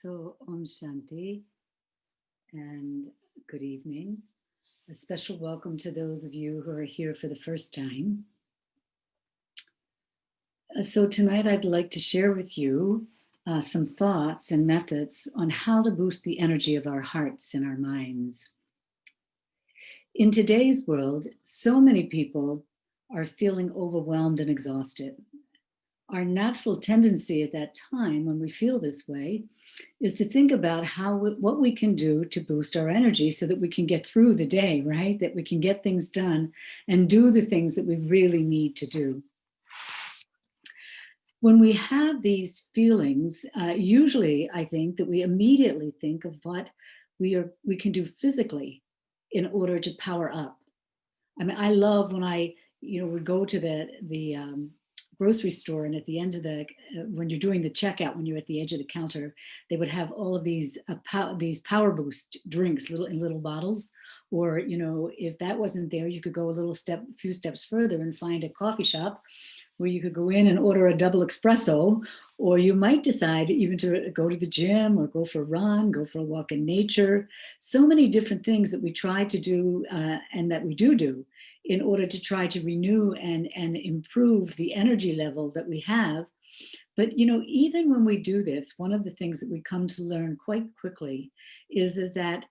So, Om Shanti and good evening. A special welcome to those of you who are here for the first time. So, tonight I'd like to share with you some thoughts and methods on how to boost the energy of our hearts and our minds. In today's world, so many people are feeling overwhelmed and exhausted. Our natural tendency at that time when we feel this way is to think about what we can do to boost our energy so that we can get through the day, right? That we can get things done and do the things that we really need to do. When we have these feelings, usually I think that we immediately think of what we can do physically in order to power up. I mean, I love when I would go to the grocery store, and at the end of when you're doing the checkout, when you're at the edge of the counter, they would have all of these power boost drinks, in little bottles. Or if that wasn't there, you could go a few steps further and find a coffee shop where you could go in and order a double espresso, or you might decide even to go to the gym or go for a run, go for a walk in nature. So many different things that we try to do and that we do in order to try to renew and improve the energy level that we have. But even when we do this, one of the things that we come to learn quite quickly is that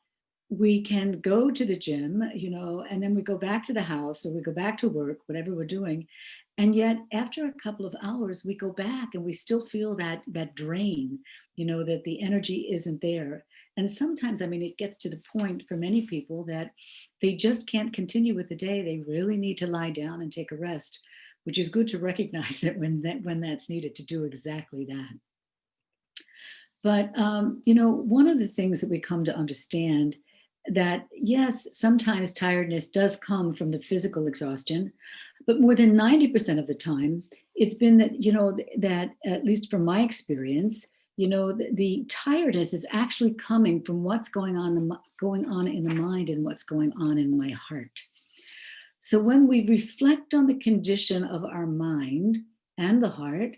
we can go to the gym, and then we go back to the house or we go back to work, whatever we're doing. And yet after a couple of hours, we go back and we still feel that drain, that the energy isn't there. And sometimes, it gets to the point for many people that they just can't continue with the day. They really need to lie down and take a rest, which is good to recognize it when that's needed to do exactly that. But, one of the things that we come to understand that, yes, sometimes tiredness does come from the physical exhaustion, but more than 90% of the time, it's been that, that at least from my experience, the tiredness is actually coming from what's going on in the mind and what's going on in my heart. So when we reflect on the condition of our mind and the heart,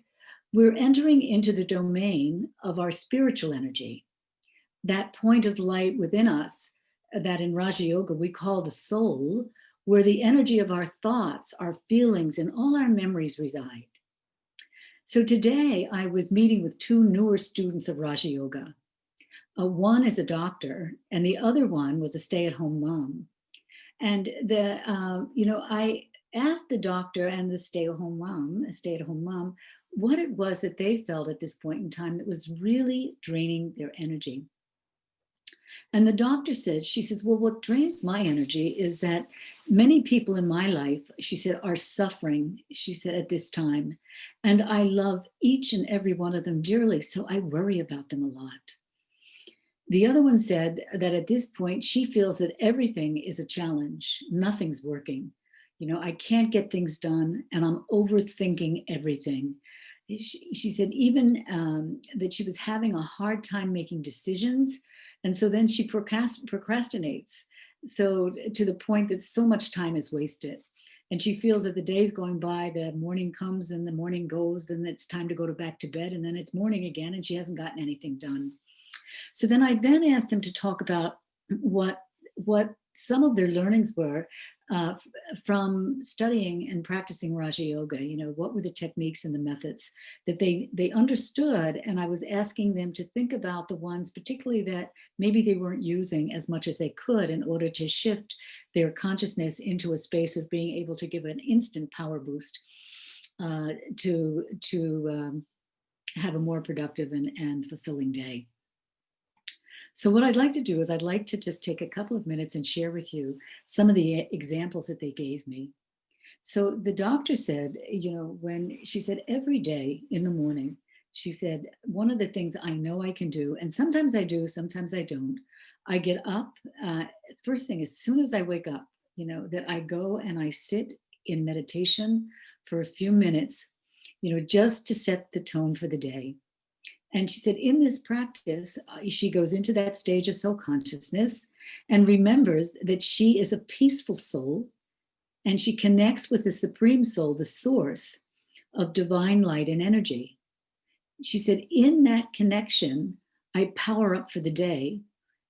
we're entering into the domain of our spiritual energy, that point of light within us that in Raja Yoga we call the soul, where the energy of our thoughts, our feelings, and all our memories reside. So today I was meeting with two newer students of Raja Yoga. One is a doctor, and the other one was a stay-at-home mom. And I asked the doctor and the stay-at-home mom, what it was that they felt at this point in time that was really draining their energy. And the doctor said, she says, well, what drains my energy is that many people in my life, she said, are suffering, she said, at this time. And I love each and every one of them dearly, so I worry about them a lot. The other one said that at this point, she feels that everything is a challenge. Nothing's working. I can't get things done and I'm overthinking everything. She said even that she was having a hard time making decisions. And so then she procrastinates. So to the point that so much time is wasted. And she feels that the day's going by, the morning comes and the morning goes, then it's time to go back to bed, and then it's morning again and she hasn't gotten anything done. So then I asked them to talk about what some of their learnings were from studying and practicing Raja Yoga. What were the techniques and the methods that they understood? And I was asking them to think about the ones particularly that maybe they weren't using as much as they could in order to shift their consciousness into a space of being able to give an instant power boost to have a more productive and fulfilling day. So what I'd like to do is I'd like to just take a couple of minutes and share with you some of the examples that they gave me. So the doctor said, when she said every day in the morning, she said, one of the things I know I can do, and sometimes I do, sometimes I don't, I get up, first thing, as soon as I wake up, that I go and I sit in meditation for a few minutes, just to set the tone for the day. And she said, in this practice, she goes into that stage of soul consciousness and remembers that she is a peaceful soul, and she connects with the Supreme Soul, the source of divine light and energy. She said, in that connection, I power up for the day.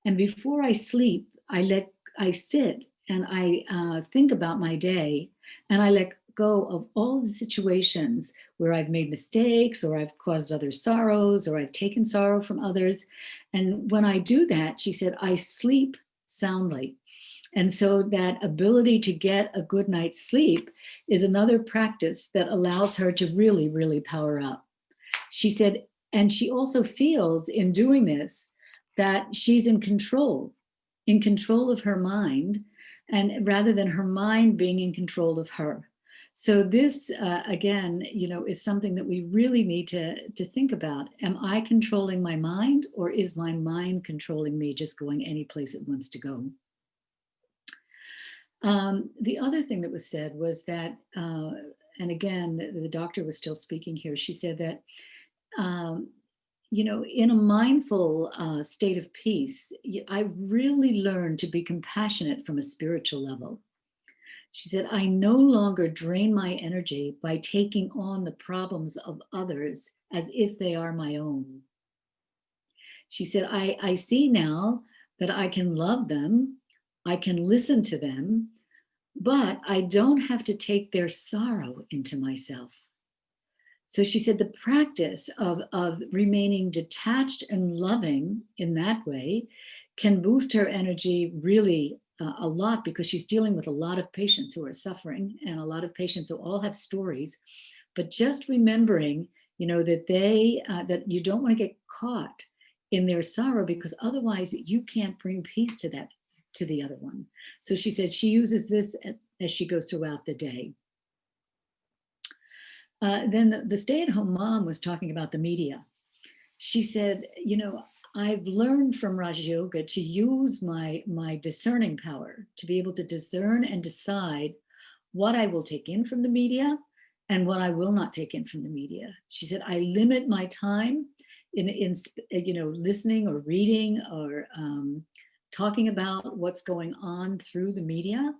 And before I sleep, I sit and I think about my day, and I let go of all the situations where I've made mistakes or I've caused others sorrows or I've taken sorrow from others. And when I do that, she said, I sleep soundly. And so that ability to get a good night's sleep is another practice that allows her to really, really power up. She said, and she also feels in doing this that she's in control of her mind, and rather than her mind being in control of her. So this, again, is something that we really need to think about. Am I controlling my mind, or is my mind controlling me, just going any place it wants to go? The other thing that was said was that, and again, the doctor was still speaking here. She said that, um, in a mindful state of peace, I really learned to be compassionate from a spiritual level. She said, I no longer drain my energy by taking on the problems of others as if they are my own. She said, I see now that I can love them, I can listen to them, but I don't have to take their sorrow into myself. So she said the practice of remaining detached and loving in that way can boost her energy really a lot, because she's dealing with a lot of patients who are suffering and a lot of patients who all have stories. But just remembering, that that you don't want to get caught in their sorrow, because otherwise you can't bring peace to the other one. So she said she uses this as she goes throughout the day. Then the stay-at-home mom was talking about the media. She said, I've learned from Raj Yoga to use my discerning power to be able to discern and decide what I will take in from the media and what I will not take in from the media. She said, I limit my time in listening or reading or talking about what's going on through the media.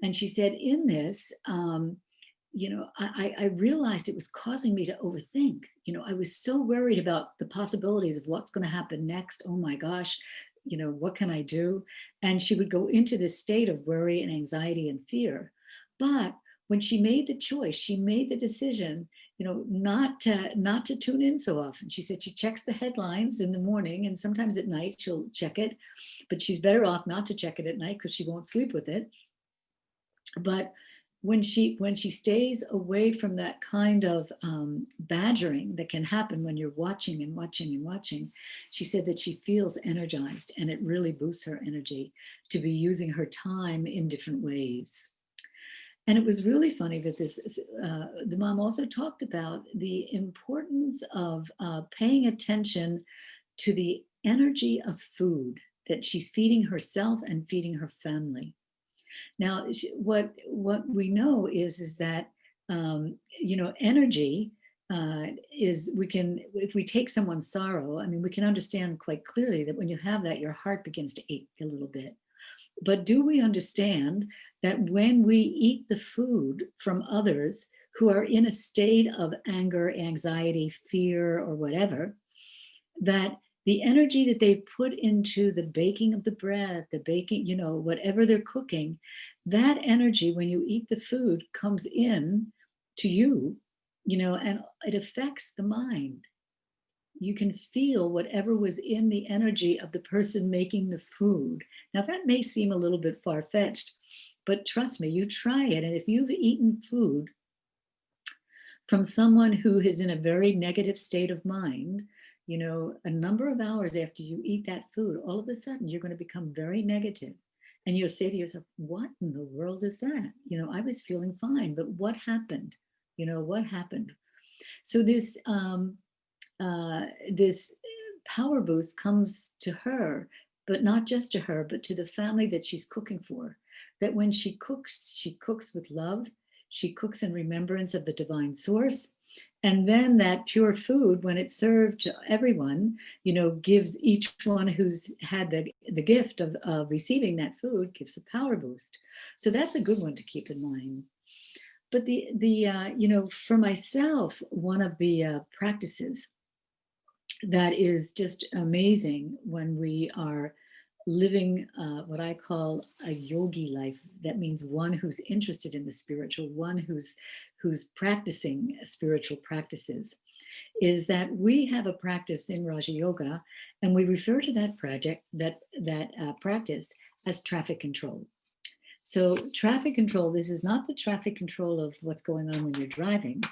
And she said, in this, I realized it was causing me to overthink. I was so worried about the possibilities of what's going to happen next. Oh my gosh, what can I do? And she would go into this state of worry and anxiety and fear. But when she made the choice, she made the decision, not to tune in so often. She said she checks the headlines in the morning, and sometimes at night she'll check it, but she's better off not to check it at night because she won't sleep with it. But when she stays away from that kind of badgering that can happen when you're watching and watching and watching, she said that she feels energized, and it really boosts her energy to be using her time in different ways. And it was really funny that the mom also talked about the importance of paying attention to the energy of food that she's feeding herself and feeding her family. Now, what we know is that energy is, we can, if we take someone's sorrow, I mean, we can understand quite clearly that when you have that, your heart begins to ache a little bit. But do we understand that when we eat the food from others who are in a state of anger, anxiety, fear, or whatever, that the energy that they've put into the baking of the bread, the baking, whatever they're cooking, that energy, when you eat the food, comes in to you, and it affects the mind. You can feel whatever was in the energy of the person making the food. Now, that may seem a little bit far-fetched, but trust me, you try it. And if you've eaten food from someone who is in a very negative state of mind, a number of hours after you eat that food, all of a sudden you're going to become very negative. And you'll say to yourself, what in the world is that? I was feeling fine, but what happened? What happened? So this power boost comes to her, but not just to her, but to the family that she's cooking for. That when she cooks with love, she cooks in remembrance of the divine source. And then that pure food, when it's served to everyone, gives each one who's had the gift of receiving that food, gives a power boost. So that's a good one to keep in mind. But for myself, one of the practices that is just amazing when we are living what I call a yogi life. That means one who's interested in the spiritual, one who's practicing spiritual practices. Is that we have a practice in Raja Yoga, and we refer to that practice as traffic control. So, traffic control, this is not the traffic control of what's going on when you're driving,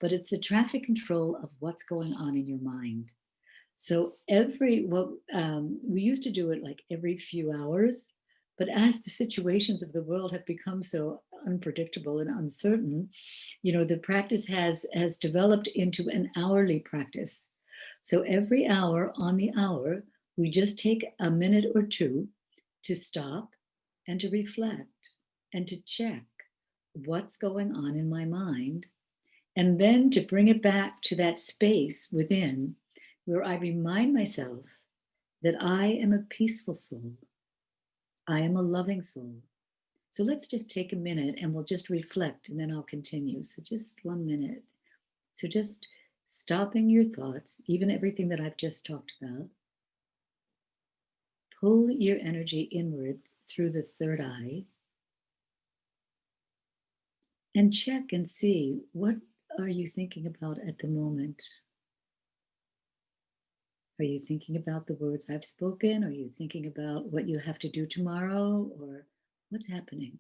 but it's the traffic control of what's going on in your mind. So we used to do it like every few hours, but as the situations of the world have become so unpredictable and uncertain, the practice has developed into an hourly practice. So every hour on the hour, we just take a minute or two to stop and to reflect and to check what's going on in my mind, and then to bring it back to that space within where I remind myself that I am a peaceful soul. I am a loving soul. So let's just take a minute and we'll just reflect and then I'll continue. So just 1 minute. So just stopping your thoughts, even everything that I've just talked about. Pull your energy inward through the third eye and check and see, what are you thinking about at the moment? Are you thinking about the words I've spoken? Are you thinking about what you have to do tomorrow? Or what's happening?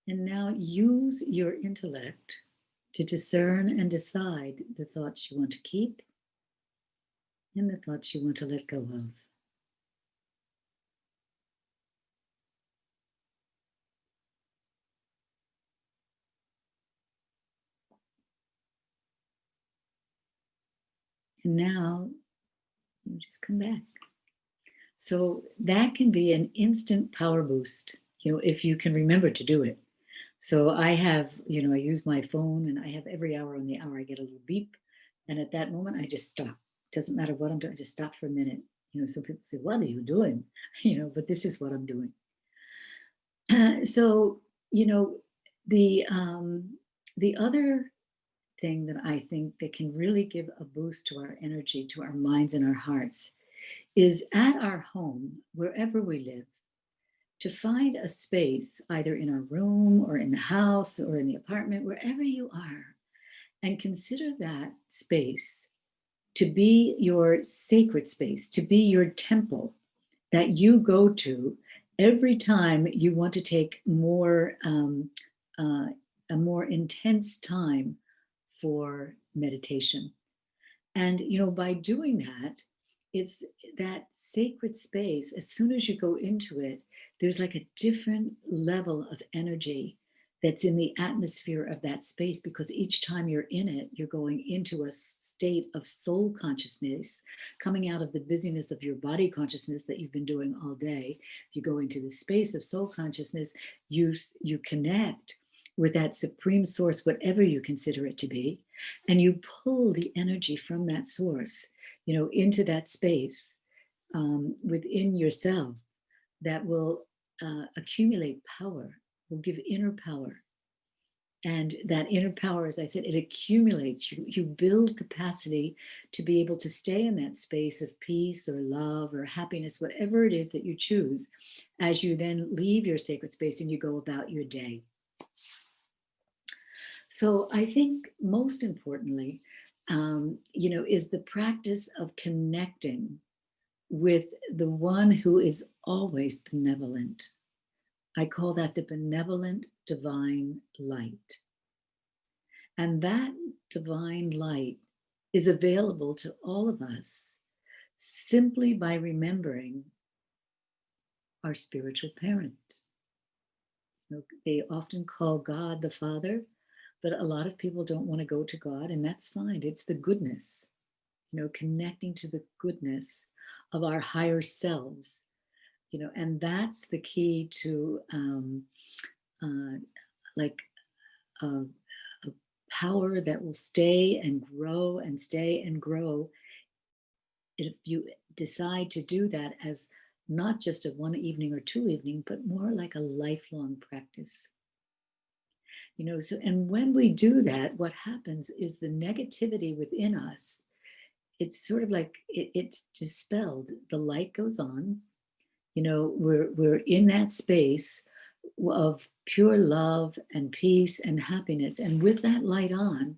And now use your intellect to discern and decide the thoughts you want to keep and the thoughts you want to let go of. And now you just come back. So that can be an instant power boost, if you can remember to do it. So I have, I use my phone and I have every hour on the hour, I get a little beep. And at that moment, I just stop. It doesn't matter what I'm doing, I just stop for a minute. Some people say, what are you doing? But this is what I'm doing. So, the other thing that I think that can really give a boost to our energy, to our minds and our hearts, is at our home, wherever we live, to find a space, either in our room or in the house or in the apartment, wherever you are, and consider that space to be your sacred space, to be your temple that you go to every time you want to take a more intense time for meditation. And, by doing that, it's that sacred space. As soon as you go into it, there's like a different level of energy that's in the atmosphere of that space, because each time you're in it, you're going into a state of soul consciousness, coming out of the busyness of your body consciousness that you've been doing all day. You go into the space of soul consciousness, you connect with that supreme source, whatever you consider it to be, and you pull the energy from that source, into that space within yourself that will accumulate power, will give inner power. And that inner power, as I said, it accumulates. You build capacity to be able to stay in that space of peace or love or happiness, whatever it is that you choose, as you then leave your sacred space and you go about your day. So I think most importantly, is the practice of connecting with the one who is always benevolent. I call that the benevolent divine light. And that divine light is available to all of us simply by remembering our spiritual parent. They often call God the Father, but a lot of people don't want to go to God, and that's fine. It's the goodness, connecting to the goodness of our higher selves, and that's the key to like a power that will stay and grow and stay and grow if you decide to do that as not just a one evening or two evening, but more like a lifelong practice. So, and when we do that, what happens is the negativity within us, it's sort of like it's dispelled. The light goes on. We're in that space of pure love and peace and happiness. And with that light on,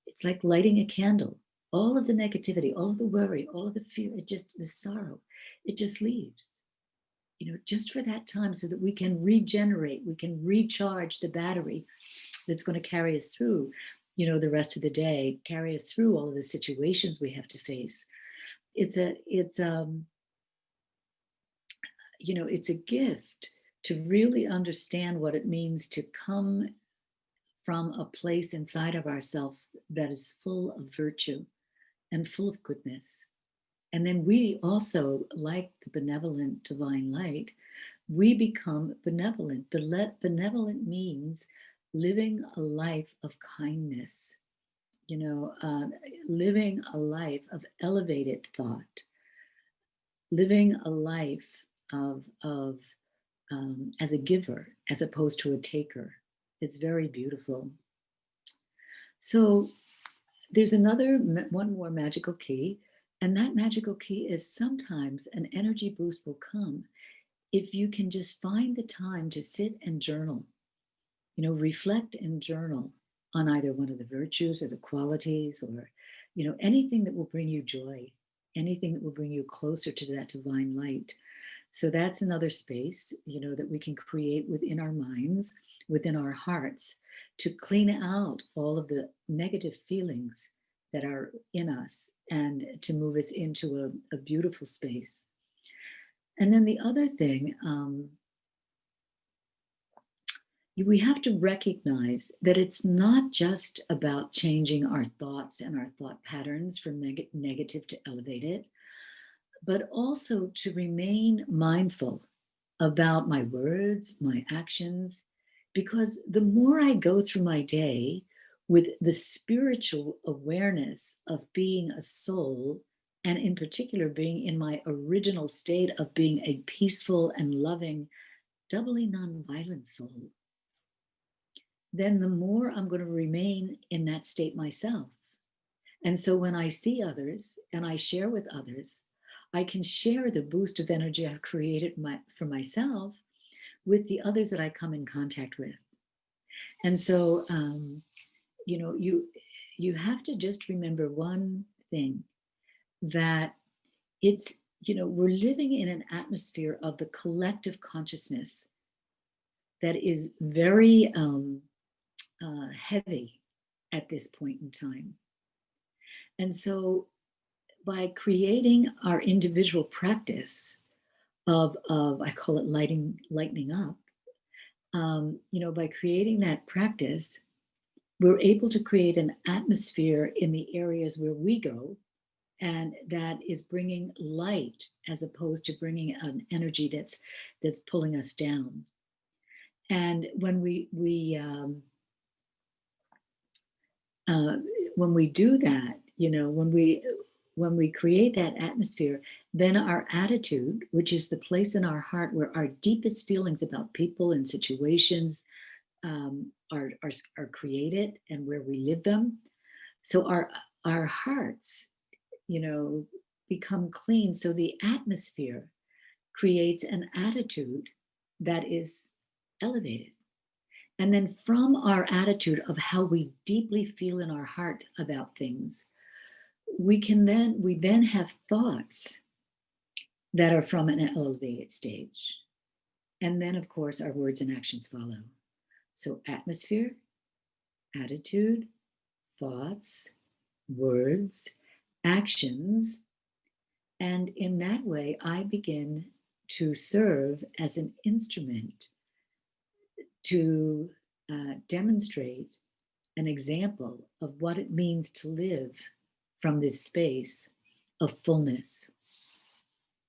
it's like lighting a candle. All of the negativity, all of the worry, all of the fear, the sorrow, it just leaves, just for that time so that we can regenerate, we can recharge the battery that's going to carry us through, the rest of the day, carry us through all of the situations we have to face. It's a gift to really understand what it means to come from a place inside of ourselves that is full of virtue and full of goodness. And then we also, like the benevolent divine light, we become benevolent. Benevolent means living a life of kindness, living a life of elevated thought, living a life of as a giver as opposed to a taker. It's very beautiful. So there's one more magical key, and that magical key is sometimes an energy boost will come if you can just find the time to sit and journal, reflect and journal on either one of the virtues or the qualities or, anything that will bring you joy, anything that will bring you closer to that divine light. So that's another space, that we can create within our minds, within our hearts, to clean out all of the negative feelings that are in us and to move us into a beautiful space. And then the other thing, we have to recognize that it's not just about changing our thoughts and our thought patterns from negative to elevated, but also to remain mindful about my words, my actions, because the more I go through my day with the spiritual awareness of being a soul, and in particular being in my original state of being a peaceful and loving, doubly nonviolent soul, then the more I'm going to remain in that state myself. And so when I see others and I share with others, I can share the boost of energy I've created for myself with the others that I come in contact with. And so, you have to just remember one thing, that it's, we're living in an atmosphere of the collective consciousness that is very heavy at this point in time. And so by creating our individual practice of I call it lightening up, by creating that practice, we're able to create an atmosphere in the areas where we go, and that is bringing light as opposed to bringing an energy that's pulling us down. And when we do that, when we create that atmosphere, then our attitude, which is the place in our heart where our deepest feelings about people and situations are created and where we live them. So our hearts, become clean. So the atmosphere creates an attitude that is elevated. And then from our attitude of how we deeply feel in our heart about things, we then have thoughts that are from an elevated stage. And then, of course, our words and actions follow. So atmosphere, attitude, thoughts, words, actions. And in that way, I begin to serve as an instrument to demonstrate an example of what it means to live from this space of fullness,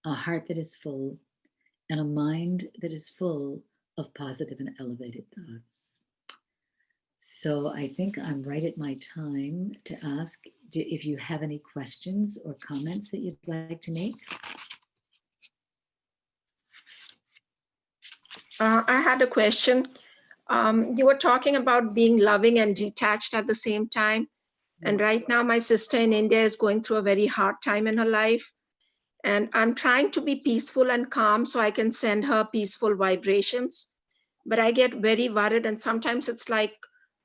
a heart that is full, and a mind that is full of positive and elevated thoughts. So I think I'm right at my time to ask if you have any questions or comments that you'd like to make. I had a question. You were talking about being loving and detached at the same time. And right now, my sister in India is going through a very hard time in her life. And I'm trying to be peaceful and calm so I can send her peaceful vibrations. But I get very worried. And sometimes it's like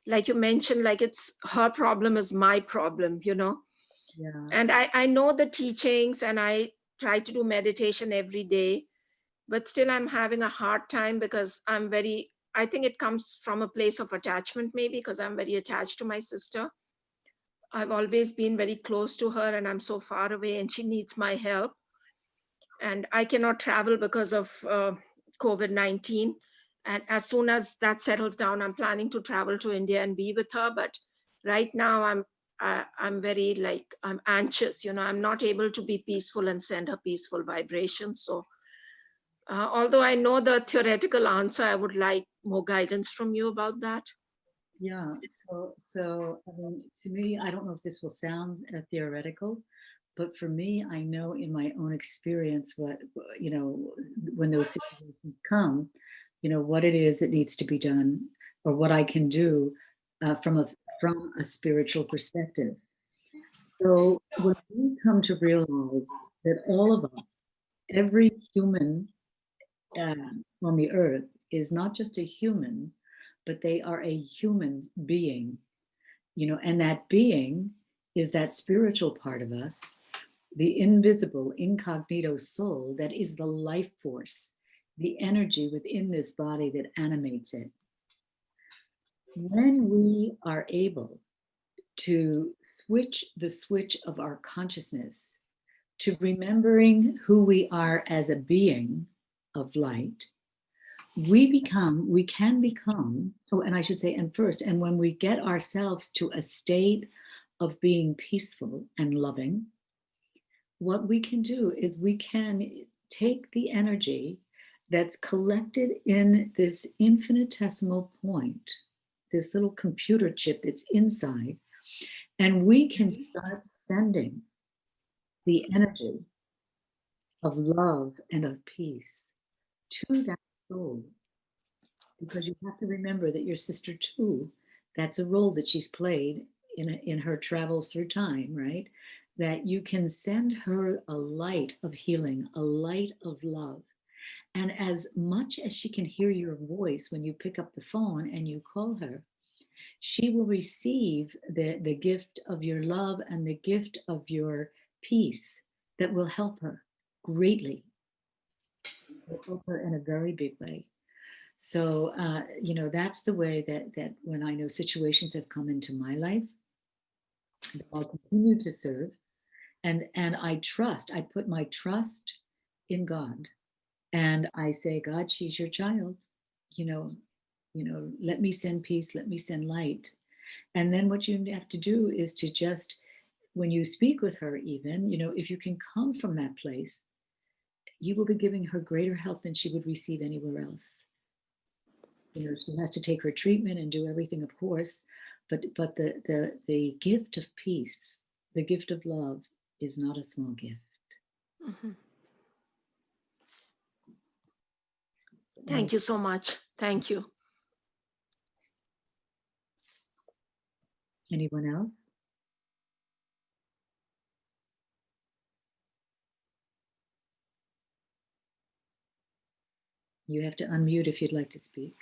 you mentioned, like it's her problem is my problem, you know. Yeah. And I know the teachings and I try to do meditation every day, but still I'm having a hard time because I think it comes from a place of attachment, maybe because I'm very attached to my sister. I've always been very close to her and I'm so far away and she needs my help. And I cannot travel because of COVID-19. And as soon as that settles down, I'm planning to travel to India and be with her. But right now, I'm very I'm anxious. You know, I'm not able to be peaceful and send her peaceful vibrations. So, although I know the theoretical answer, I would like more guidance from you about that. Yeah. So I mean, to me, I don't know if this will sound theoretical, but for me, I know in my own experience what, you know, when those situations come, you know, what it is that needs to be done or what I can do from a spiritual perspective. So when we come to realize that all of us, every human on the earth is not just a human, but they are a human being, you know, and that being is that spiritual part of us, the invisible incognito soul that is the life force, the energy within this body that animates it. When we are able to switch the switch of our consciousness to remembering who we are as a being of light, we can become, oh, and I should say, and first, and when we get ourselves to a state of being peaceful and loving, what we can do is we can take the energy that's collected in this infinitesimal point, this little computer chip that's inside, and we can start sending the energy of love and of peace to that soul. Because you have to remember that your sister too, that's a role that she's played in her travels through time, right? That you can send her a light of healing, a light of love. And as much as she can hear your voice when you pick up the phone and you call her, she will receive the gift of your love and the gift of your peace that will help her greatly. It will help her in a very big way. So, you know, that's the way that when I know situations have come into my life, I'll continue to serve, and I put my trust in God, and I say, God, she's your child, you know, let me send peace, let me send light, and then what you have to do is to just, when you speak with her, even, you know, if you can come from that place, you will be giving her greater help than she would receive anywhere else. You know, she has to take her treatment and do everything, of course, but the gift of peace, the gift of love is not a small gift. Mm-hmm. Thank you so much. Thank you. Anyone else? You have to unmute if you'd like to speak.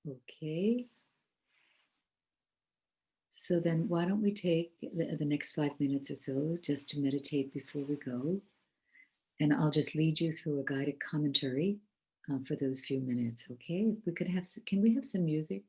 Okay. So then why don't we take the next 5 minutes or so just to meditate before we go. And I'll just lead you through a guided commentary for those few minutes, okay? If we could have, can we have some music?